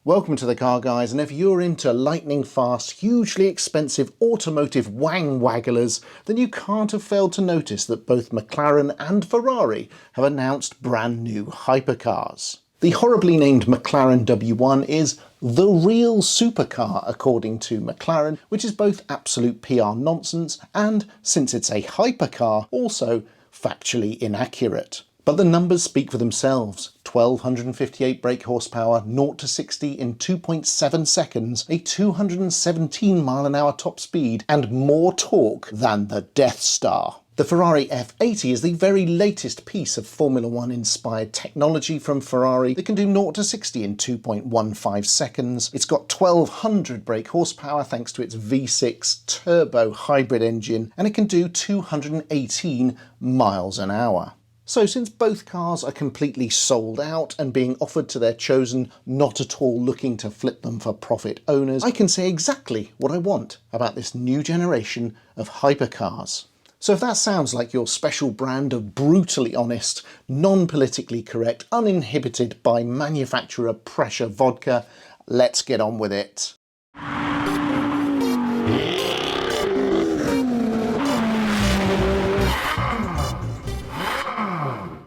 Welcome to the Car Guys, and if you're into lightning fast, hugely expensive automotive wang-wagglers, then you can't have failed to notice that both McLaren and Ferrari have announced brand new hypercars. The horribly named McLaren W1 is the real supercar according to McLaren, which is both absolute PR nonsense and, since it's a hypercar, also factually inaccurate. But the numbers speak for themselves. 1,258 brake horsepower, 0 to 60 in 2.7 seconds, a 217 mph top speed, and more torque than the Death Star. The Ferrari F80 is the very latest piece of Formula 1 inspired technology from Ferrari that can do 0 to 60 in 2.15 seconds. It's got 1,200 brake horsepower thanks to its V6 turbo hybrid engine, and it can do 218 miles an hour. So since both cars are completely sold out and being offered to their chosen, not at all looking to flip them for profit owners, I can say exactly what I want about this new generation of hypercars. So if that sounds like your special brand of brutally honest, non-politically correct, uninhibited by manufacturer pressure vodka, let's get on with it.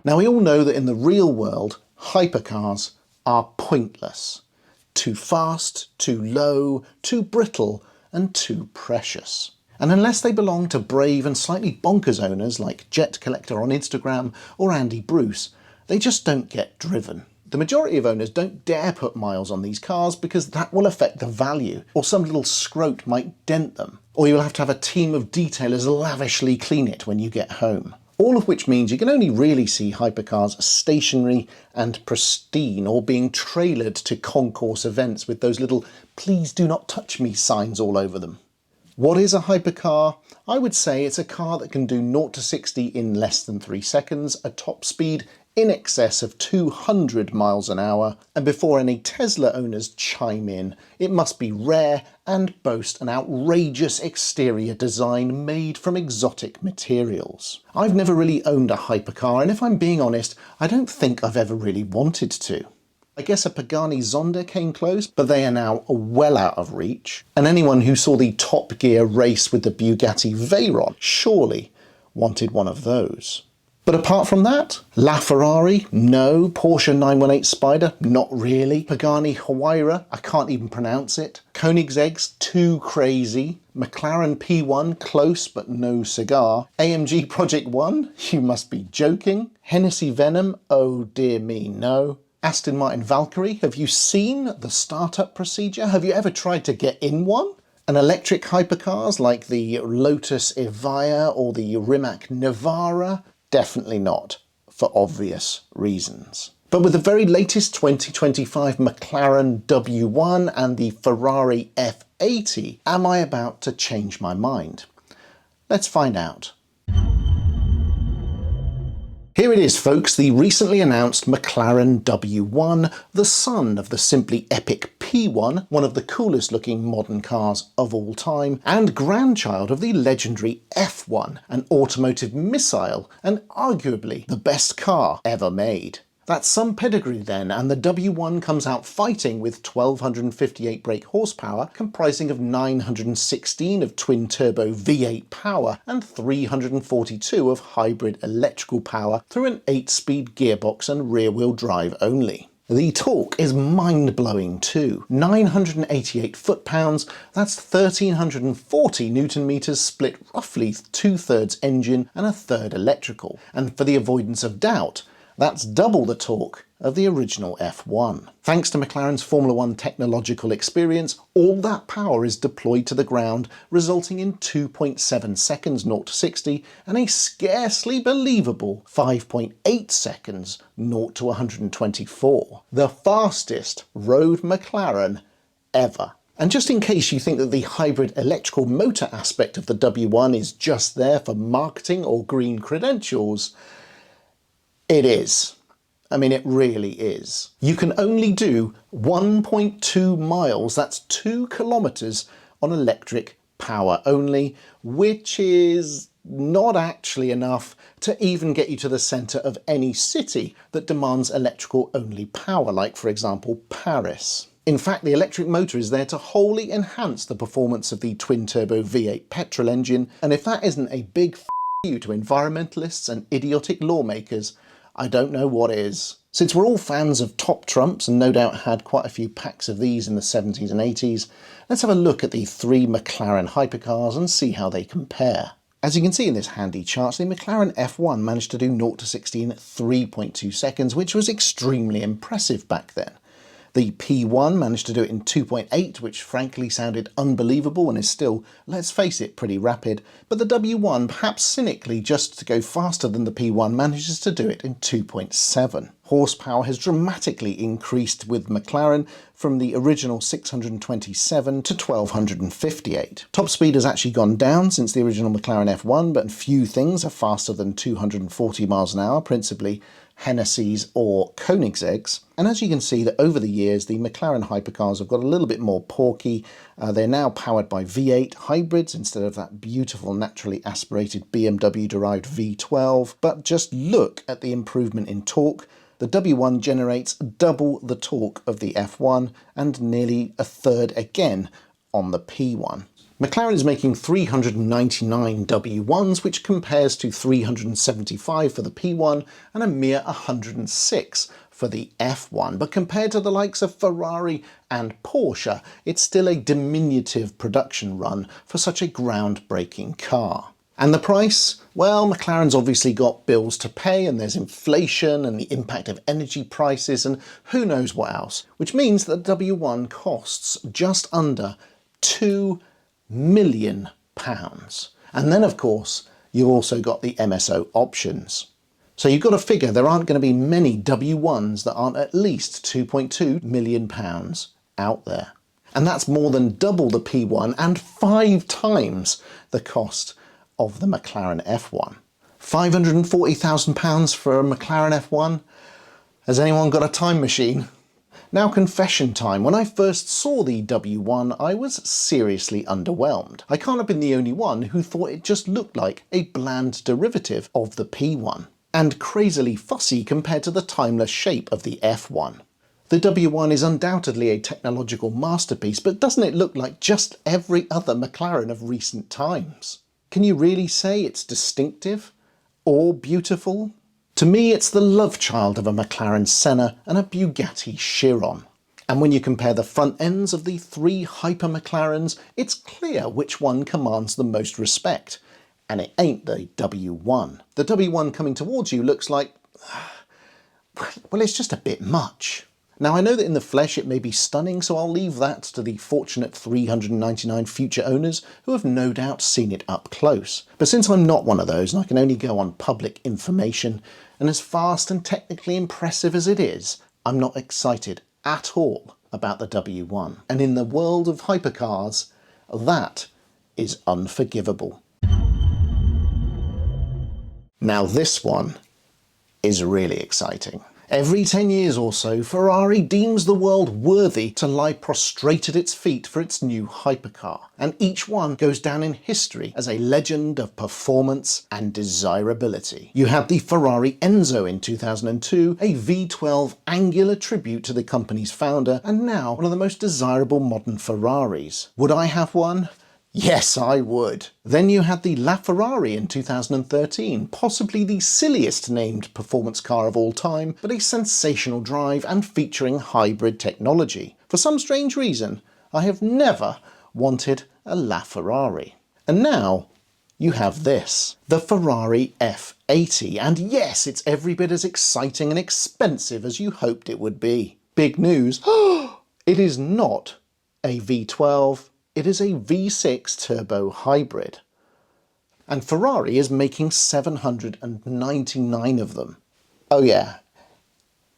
Now we all know that in the real world, hypercars are pointless. Too fast, too low, too brittle, and too precious. And unless they belong to brave and slightly bonkers owners like Jet Collector on Instagram or Andy Bruce, they just don't get driven. The majority of owners don't dare put miles on these cars because that will affect the value, or some little scrote might dent them, or you'll have to have a team of detailers lavishly clean it when you get home. All of which means you can only really see hypercars stationary and pristine, or being trailered to concourse events with those little "please do not touch me" signs all over them. What is a hypercar? I would say it's a car that can do 0 to 60 in less than 3 seconds, a top speed in excess of 200 miles an hour, and before any Tesla owners chime in, it must be rare and boast an outrageous exterior design made from exotic materials. I've never really owned a hypercar, and if I'm being honest, I don't think I've ever really wanted to. I guess a Pagani Zonda came close, but they are now well out of reach, and anyone who saw the Top Gear race with the Bugatti Veyron surely wanted one of those. But apart from that, LaFerrari, no. Porsche 918 Spider, not really. Pagani Huayra, I can't even pronounce it. Koenigseggs, too crazy. McLaren P1, close but no cigar. AMG Project 1, you must be joking. Hennessy Venom, oh dear me, no. Aston Martin Valkyrie, have you seen the startup procedure? Have you ever tried to get in one? And electric hypercars like the Lotus Evija or the Rimac Navara? Definitely not, for obvious reasons. But with the very latest 2025 McLaren W1 and the Ferrari F80, am I about to change my mind? Let's find out. Here it is, folks, the recently announced McLaren W1, the son of the simply epic P1, one of the coolest looking modern cars of all time, and grandchild of the legendary F1, an automotive missile and arguably the best car ever made. That's some pedigree then, and the W1 comes out fighting with 1,258 brake horsepower, comprising of 916 of twin-turbo V8 power and 342 of hybrid electrical power through an 8-speed gearbox and rear-wheel drive only. The torque is mind-blowing too. 988 foot-pounds, that's 1,340 Newton-meters split roughly 2/3 engine and 1/3 electrical. And for the avoidance of doubt, that's double the torque of the original F1. Thanks to McLaren's Formula 1 technological experience, all that power is deployed to the ground, resulting in 2.7 seconds 0 to 60 and a scarcely believable 5.8 seconds 0 to 124. The fastest road McLaren ever. And just in case you think that the hybrid electrical motor aspect of the W1 is just there for marketing or green credentials, it is. I mean, it really is. You can only do 1.2 miles, that's 2 kilometers, on electric power only, which is not actually enough to even get you to the centre of any city that demands electrical only power, like for example Paris. In fact, the electric motor is there to wholly enhance the performance of the twin-turbo V8 petrol engine, and if that isn't a big f*** you to environmentalists and idiotic lawmakers, I don't know what is. Since we're all fans of top trumps and no doubt had quite a few packs of these in the 70s and 80s, let's have a look at the three McLaren hypercars and see how they compare. As you can see in this handy chart, the McLaren F1 managed to do 0 to 60 in 3.2 seconds, which was extremely impressive back then. The P1 managed to do it in 2.8, which frankly sounded unbelievable and is still, let's face it, pretty rapid. But the W1, perhaps cynically just to go faster than the P1, manages to do it in 2.7. Horsepower has dramatically increased with McLaren from the original 627 to 1258. Top speed has actually gone down since the original McLaren F1, but few things are faster than 240 miles an hour, principally Hennessy's or Koenigsegg's. And as you can see that over the years, the McLaren hypercars have got a little bit more porky. They're now powered by V8 hybrids instead of that beautiful naturally aspirated BMW derived V12. But just look at the improvement in torque. The W1 generates double the torque of the F1 and nearly a third again on the P1. McLaren is making 399 W1s, which compares to 375 for the P1 and a mere 106 for the F1. But compared to the likes of Ferrari and Porsche, it's still a diminutive production run for such a groundbreaking car. And the price? Well, McLaren's obviously got bills to pay, and there's inflation and the impact of energy prices and who knows what else, which means that the W1 costs just under £2 million. And then of course you've also got the MSO options. So you've got to figure there aren't going to be many W1s that aren't at least £2.2 million out there. And that's more than double the P1 and 5 times the cost of the McLaren F1. £540,000 for a McLaren F1? Has anyone got a time machine? Now, confession time. When I first saw the W1, I was seriously underwhelmed. I can't have been the only one who thought it just looked like a bland derivative of the P1, and crazily fussy compared to the timeless shape of the F1. The W1 is undoubtedly a technological masterpiece, but doesn't it look like just every other McLaren of recent times? Can you really say it's distinctive or beautiful? To me, it's the love child of a McLaren Senna and a Bugatti Chiron. And when you compare the front ends of the three Hyper McLarens, it's clear which one commands the most respect. And it ain't the W1. The W1 coming towards you looks like, well, it's just a bit much. Now, I know that in the flesh it may be stunning, so I'll leave that to the fortunate 399 future owners who have no doubt seen it up close. But since I'm not one of those and I can only go on public information, and as fast and technically impressive as it is, I'm not excited at all about the W1. And in the world of hypercars, that is unforgivable. Now this one is really exciting. Every 10 years or so, Ferrari deems the world worthy to lie prostrate at its feet for its new hypercar, and each one goes down in history as a legend of performance and desirability. You had the Ferrari Enzo in 2002, a V12 angular tribute to the company's founder, and now one of the most desirable modern Ferraris. Would I have one? Yes, I would. Then you had the LaFerrari in 2013, possibly the silliest named performance car of all time, but a sensational drive and featuring hybrid technology. For some strange reason, I have never wanted a LaFerrari. And now you have this, the Ferrari F80, and yes, it's every bit as exciting and expensive as you hoped it would be. Big news, it is not a V12, it is a V6 turbo hybrid. And Ferrari is making 799 of them. Oh yeah,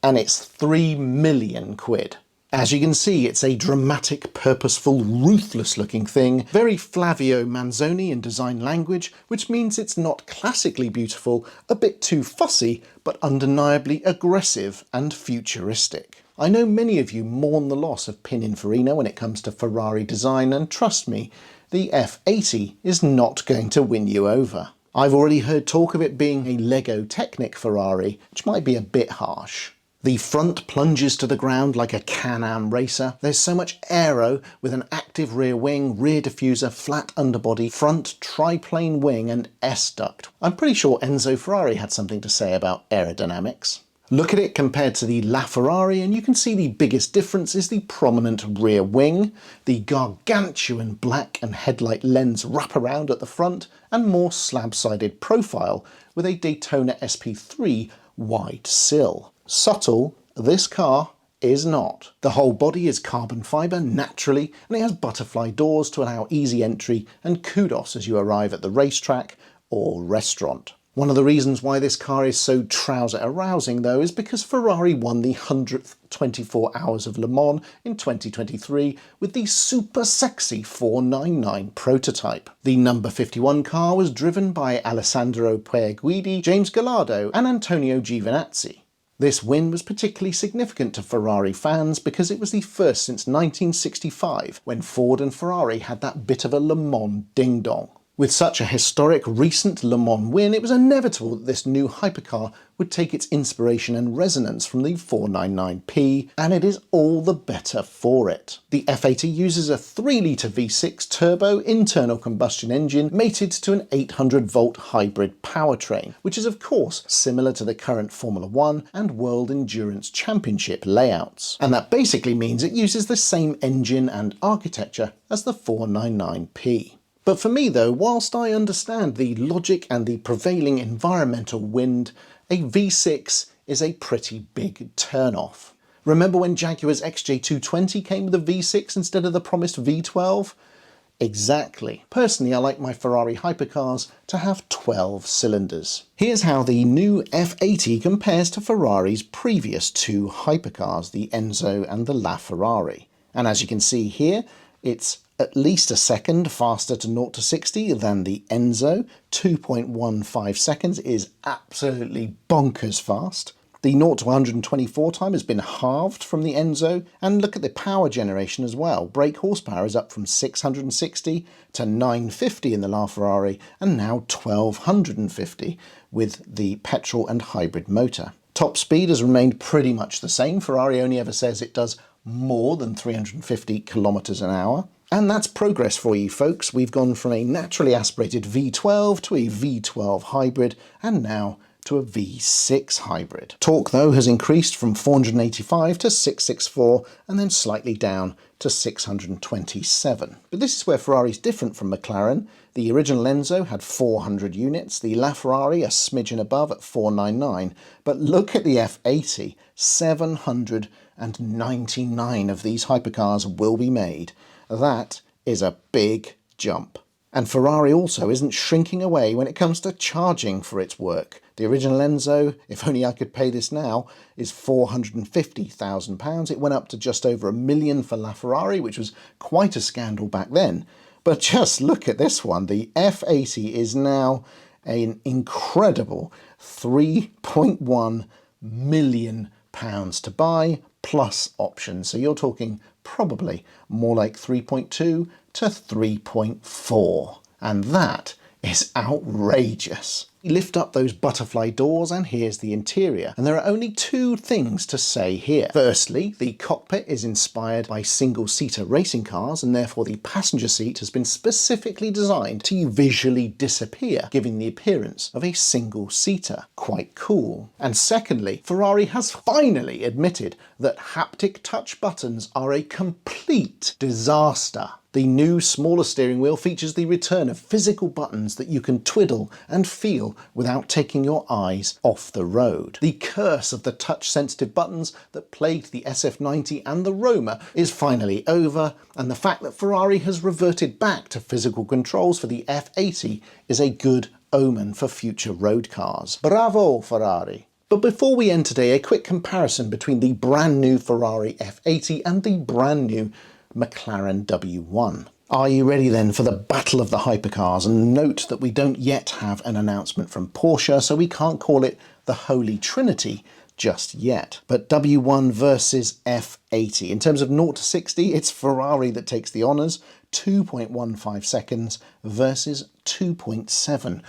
and it's 3 million quid. As you can see, it's a dramatic, purposeful, ruthless looking thing, very Flavio Manzoni in design language, which means it's not classically beautiful, a bit too fussy, but undeniably aggressive and futuristic. I know many of you mourn the loss of Pininfarina when it comes to Ferrari design, and trust me, the F80 is not going to win you over. I've already heard talk of it being a Lego Technic Ferrari, which might be a bit harsh. The front plunges to the ground like a Can-Am racer. There's so much aero with an active rear wing, rear diffuser, flat underbody, front triplane wing and S-duct. I'm pretty sure Enzo Ferrari had something to say about aerodynamics. Look at it compared to the LaFerrari and you can see the biggest difference is the prominent rear wing, the gargantuan black and headlight lens wraparound at the front, and more slab-sided profile with a Daytona SP3 wide sill. Subtle, this car is not. The whole body is carbon fibre naturally, and it has butterfly doors to allow easy entry and kudos as you arrive at the racetrack or restaurant. One of the reasons why this car is so trouser arousing though is because Ferrari won the 100th 24 Hours of Le Mans in 2023 with the super sexy 499 prototype. The number 51 car was driven by Alessandro Pierguidi, James Gallardo and Antonio Giovinazzi. This win was particularly significant to Ferrari fans because it was the first since 1965 when Ford and Ferrari had that bit of a Le Mans ding-dong. With such a historic recent Le Mans win, it was inevitable that this new hypercar would take its inspiration and resonance from the 499P, and it is all the better for it. The F80 uses a 3-litre V6 turbo internal combustion engine mated to an 800-volt hybrid powertrain, which is of course similar to the current Formula 1 and World Endurance Championship layouts. And that basically means it uses the same engine and architecture as the 499P. But for me though, whilst I understand the logic and the prevailing environmental wind, a V6 is a pretty big turn-off. Remember when Jaguar's XJ220 came with a V6 instead of the promised V12? Exactly. Personally, I like my Ferrari hypercars to have 12 cylinders. Here's how the new F80 compares to Ferrari's previous two hypercars, the Enzo and the LaFerrari. And as you can see here, it's at least a second faster to 0 to 60 than the Enzo. 2.15 seconds is absolutely bonkers fast. The 0 to 124 time has been halved from the Enzo, and look at the power generation as well. Brake horsepower is up from 660 to 950 in the LaFerrari, and now 1250 with the petrol and hybrid motor. Top speed has remained pretty much the same. Ferrari only ever says it does more than 350 kilometers an hour. And that's progress for you folks. We've gone from a naturally aspirated V12 to a V12 hybrid and now to a V6 hybrid. Torque though has increased from 485 to 664 and then slightly down to 627. But this is where Ferrari's different from McLaren. The original Enzo had 400 units, the LaFerrari a smidgen above at 499, but look at the F80, 799 of these hypercars will be made. That is a big jump. And Ferrari also isn't shrinking away when it comes to charging for its work. The original Enzo, if only I could pay this now, is £450,000. It went up to just over £1 million for LaFerrari, which was quite a scandal back then. But just look at this one. The F80 is now an incredible £3.1 million to buy, plus options. So you're talking probably more like 3.2 to 3.4. And that is outrageous. Lift up those butterfly doors and here's the interior. And there are only two things to say here. Firstly, the cockpit is inspired by single-seater racing cars and therefore the passenger seat has been specifically designed to visually disappear, giving the appearance of a single-seater. Quite cool. And secondly, Ferrari has finally admitted that haptic touch buttons are a complete disaster. The new, smaller steering wheel features the return of physical buttons that you can twiddle and feel without taking your eyes off the road. The curse of the touch-sensitive buttons that plagued the SF90 and the Roma is finally over, and the fact that Ferrari has reverted back to physical controls for the F80 is a good omen for future road cars. Bravo, Ferrari! But before we end today, a quick comparison between the brand new Ferrari F80 and the brand new McLaren W1. Are you ready then for the battle of the hypercars? And note that we don't yet have an announcement from Porsche, so we can't call it the Holy Trinity just yet. But W1 versus F80. In terms of 0 to 60, it's Ferrari that takes the honours, 2.15 seconds versus 2.7.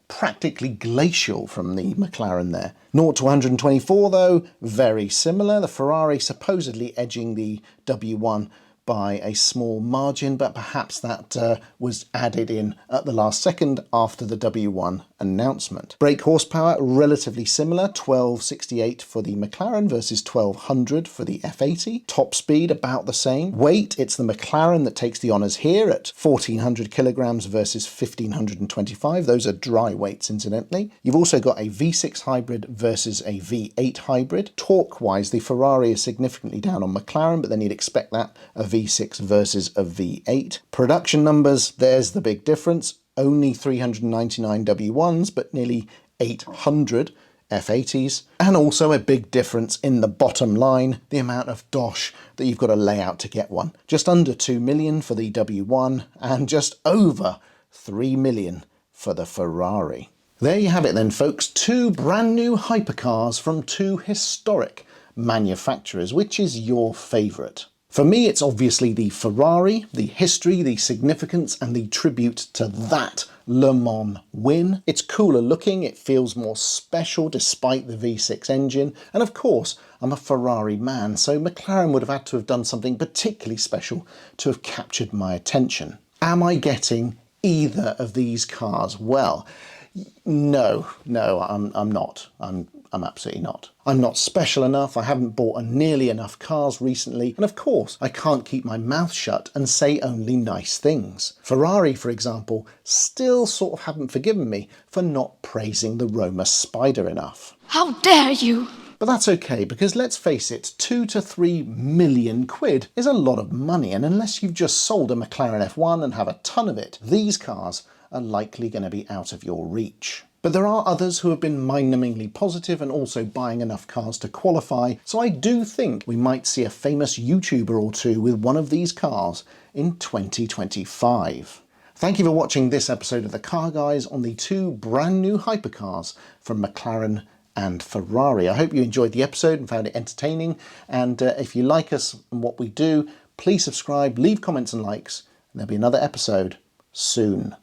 practically glacial from the McLaren there. 0 to 124 though, very similar. The Ferrari supposedly edging the W1 by a small margin, but perhaps that was added in at the last second after the W1 announcement. Brake horsepower, relatively similar, 1268 for the McLaren versus 1200 for the F80. Top speed, about the same. Weight, it's the McLaren that takes the honours here at 1400 kilograms versus 1525. Those are dry weights, incidentally. You've also got a V6 hybrid versus a V8 hybrid. Torque-wise, the Ferrari is significantly down on McLaren, but then you'd expect that a V6 versus a V8. Production numbers, there's the big difference. Only 399 W1s, but nearly 800 F80s. And also a big difference in the bottom line, the amount of dosh that you've got to lay out to get one. Just under 2 million for the W1 and just over 3 million for the Ferrari. There you have it then, folks. Two brand new hypercars from two historic manufacturers. Which is your favourite? For me, it's obviously the Ferrari, the history, the significance, and the tribute to that Le Mans win. It's cooler looking, it feels more special despite the V6 engine, and of course, I'm a Ferrari man, so McLaren would have had to have done something particularly special to have captured my attention. Am I getting either of these cars? Well, no, I'm not. I'm absolutely not. I'm not special enough, I haven't bought nearly enough cars recently, and of course I can't keep my mouth shut and say only nice things. Ferrari, for example, still sort of haven't forgiven me for not praising the Roma Spider enough. How dare you! But that's okay, because let's face it, 2 to 3 million quid is a lot of money, and unless you've just sold a McLaren F1 and have a ton of it, these cars are likely going to be out of your reach. But there are others who have been mind-numbingly positive and also buying enough cars to qualify, so I do think we might see a famous YouTuber or two with one of these cars in 2025. Thank you for watching this episode of The Car Guys on the two brand new hypercars from McLaren and Ferrari. I hope you enjoyed the episode and found it entertaining, and if you like us and what we do, please subscribe, leave comments and likes, and there'll be another episode soon.